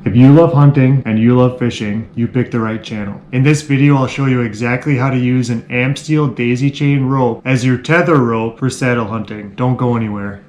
If you love hunting and you love fishing, you picked the right channel. In this video, I'll show you exactly how to use an amsteel daisy chain rope as your tether rope for saddle hunting. Don't go anywhere.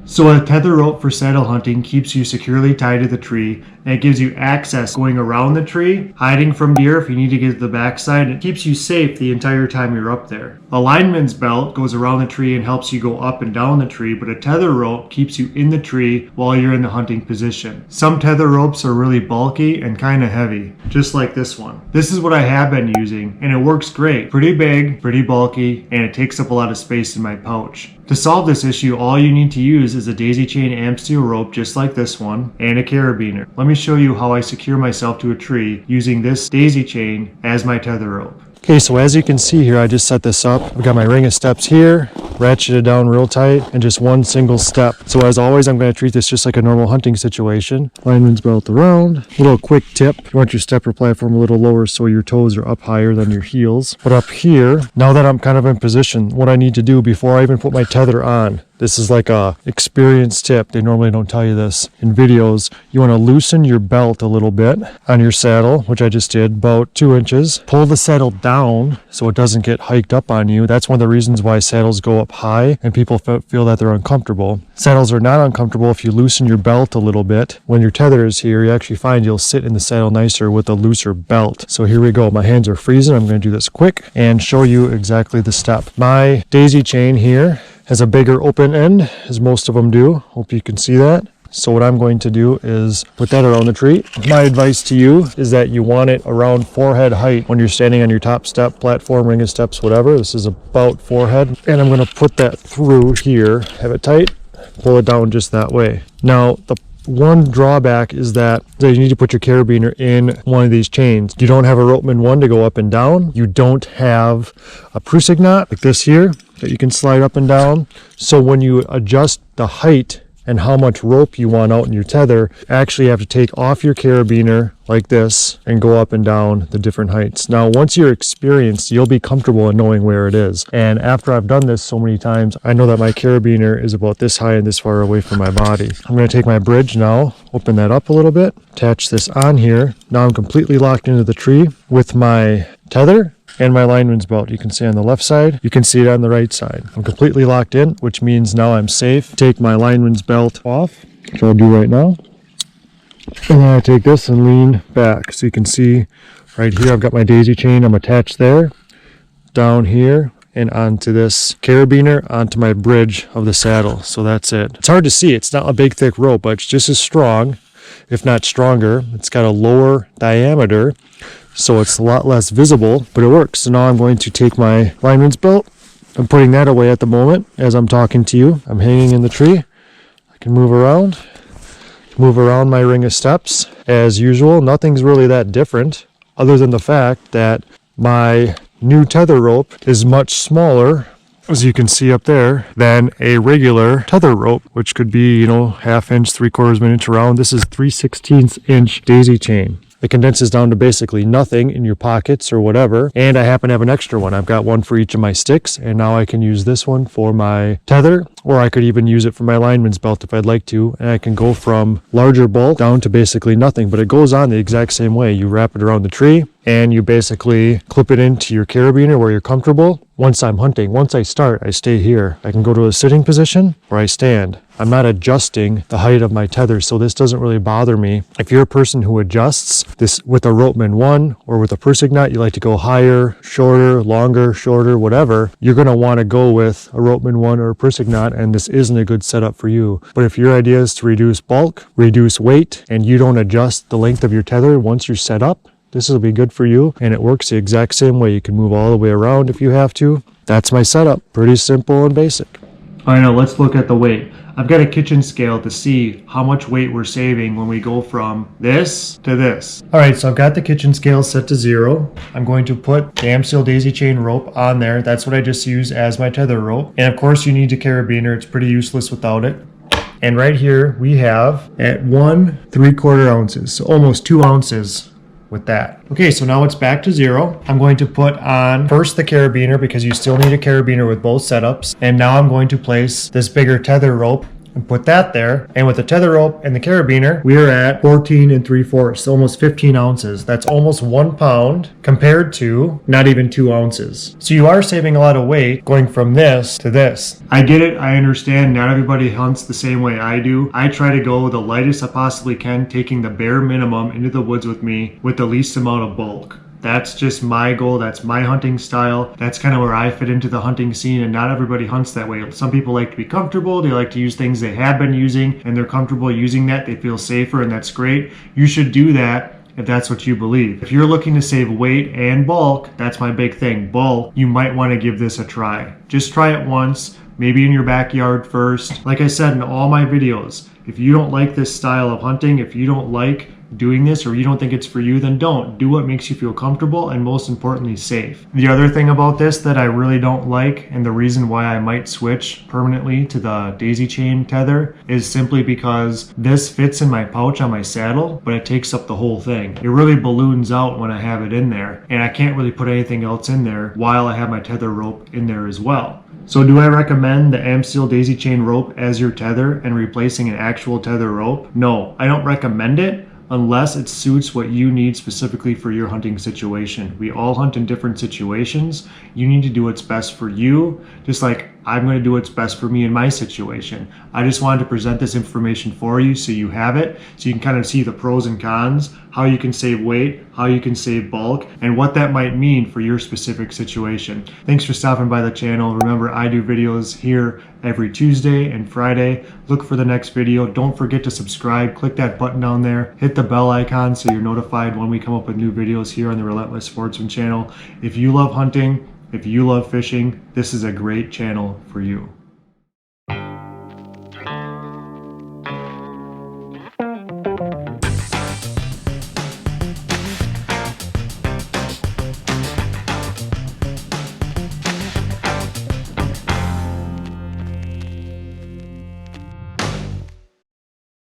So a tether rope for saddle hunting keeps you securely tied to the tree, and it gives you access going around the tree, hiding from deer if you need to get to the backside, and it keeps you safe the entire time you're up there. A lineman's belt goes around the tree and helps you go up and down the tree, but a tether rope keeps you in the tree while you're in the hunting position. Some tether ropes are really bulky and kind of heavy, just like this one. This is what I have been using, and it works great. Pretty big, pretty bulky, and it takes up a lot of space in my pouch. To solve this issue, all you need to use is a daisy chain amsteel rope just like this one and a carabiner. Let me show you how I secure myself to a tree using this daisy chain as my tether rope. Okay, so as you can see here, I just set this up. I've got my ring of steps here, ratcheted down real tight, and just one single step. So as always, I'm going to treat this just like a normal hunting situation. Lineman's belt around. A little quick tip, you want your stepper platform a little lower so your toes are up higher than your heels. But up here, now that I'm kind of in position, what I need to do before I even put my tether on, this is like a experience tip. They normally don't tell you this in videos. You want to loosen your belt a little bit on your saddle, which I just did, about 2 inches. Pull the saddle down so it doesn't get hiked up on you. That's one of the reasons why saddles go up high and people feel that they're uncomfortable. Saddles are not uncomfortable if you loosen your belt a little bit. When your tether is here, you actually find you'll sit in the saddle nicer with a looser belt. So here we go. My hands are freezing. I'm going to do this quick and show you exactly the step. My daisy chain here has a bigger open end, as most of them do. Hope you can see that. So what I'm going to do is put that around the tree. My advice to you is that you want it around forehead height when you're standing on your top step, platform, ring of steps, whatever. This is about forehead. And I'm going to put that through here, have it tight, pull it down just that way. Now, the one drawback is that you need to put your carabiner in one of these chains. You don't have a Ropeman 1 to go up and down. You don't have a Prusik knot like this here that you can slide up and down. So when you adjust the height and how much rope you want out in your tether, actually you have to take off your carabiner like this and go up and down the different heights. Now, once you're experienced, you'll be comfortable in knowing where it is. And after I've done this so many times, I know that my carabiner is about this high and this far away from my body. I'm going to take my bridge now, open that up a little bit, attach this on here. Now I'm completely locked into the tree with my tether and my lineman's belt. You can see on the left side, you can see it on the right side. I'm completely locked in, which means now I'm safe. Take my lineman's belt off, which I'll do right now. And then I take this and lean back. So you can see right here, I've got my daisy chain. I'm attached there, down here, and onto this carabiner, onto my bridge of the saddle. So that's it. It's hard to see. It's not a big, thick rope, but it's just as strong, if not stronger. It's got a lower diameter, so it's a lot less visible, but it works. So now I'm going to take my lineman's belt. I'm putting that away at the moment as I'm talking to you. I'm hanging in the tree. I can move around my ring of steps as usual. Nothing's really that different other than the fact that my new tether rope is much smaller, as you can see up there, than a regular tether rope, which could be, 1/2 inch, 3/4 of an inch around. This is 3/16 inch daisy chain. It condenses down to basically nothing in your pockets or whatever. And I happen to have an extra one. I've got one for each of my sticks, and now I can use this one for my tether, or I could even use it for my lineman's belt if I'd like to. And I can go from larger bulk down to basically nothing, but it goes on the exact same way. You wrap it around the tree and you basically clip it into your carabiner where you're comfortable. Once I'm hunting, once I start, I stay here. I can go to a sitting position or I stand. I'm not adjusting the height of my tether, so this doesn't really bother me. If you're a person who adjusts this with a Ropeman 1 or with a Prusik knot, you like to go higher, shorter, longer, shorter, whatever, you're going to want to go with a Ropeman 1 or a Prusik knot, and this isn't a good setup for you. But if your idea is to reduce bulk, reduce weight, and you don't adjust the length of your tether once you're set up, this will be good for you, and it works the exact same way. You can move all the way around if you have to. That's my setup. Pretty simple and basic. All right, now let's look at the weight. I've got a kitchen scale to see how much weight we're saving when we go from this to this. All right, so I've got the kitchen scale set to 0. I'm going to put the amsteel daisy chain rope on there. That's what I just used as my tether rope. And of course you need a carabiner. It's pretty useless without it. And right here we have at 1 3/4 ounces, so almost 2 ounces with that. Okay, so now it's back to 0. I'm going to put on first the carabiner because you still need a carabiner with both setups. And now I'm going to place this bigger tether rope and put that there. And with the tether rope and the carabiner, we are at 14 3/4, almost 15 ounces. That's almost 1 pound compared to not even 2 ounces. So you are saving a lot of weight going from this to this. I get it. I understand. Not everybody hunts the same way I do. I try to go the lightest I possibly can, taking the bare minimum into the woods with me with the least amount of bulk. That's just my goal. That's my hunting style. That's kind of where I fit into the hunting scene, and not everybody hunts that way. Some people like to be comfortable. They like to use things they have been using, and they're comfortable using that. They feel safer, and that's great. You should do that if that's what you believe. If you're looking to save weight and bulk, that's my big thing. Bulk, you might want to give this a try. Just try it once, maybe in your backyard first. Like I said in all my videos, if you don't like this style of hunting, if you don't like doing this, or you don't think it's for you, then don't. Do what makes you feel comfortable and most importantly safe. The other thing about this that I really don't like, and the reason why I might switch permanently to the daisy chain tether, is simply because this fits in my pouch on my saddle, but it takes up the whole thing. It really balloons out when I have it in there, and I can't really put anything else in there while I have my tether rope in there as well. So do I recommend the amsteel daisy chain rope as your tether and replacing an actual tether rope? No, I don't recommend it, unless it suits what you need specifically for your hunting situation. We all hunt in different situations. You need to do what's best for you, just like I'm going to do what's best for me in my situation. I just wanted to present this information for you so you have it, so you can kind of see the pros and cons, how you can save weight, how you can save bulk, and what that might mean for your specific situation. Thanks for stopping by the channel. Remember, I do videos here every Tuesday and Friday. Look for the next video. Don't forget to subscribe. Click that button down there. Hit the bell icon so you're notified when we come up with new videos here on the Relentless Sportsman channel. If you love hunting, if you love fishing, this is a great channel for you.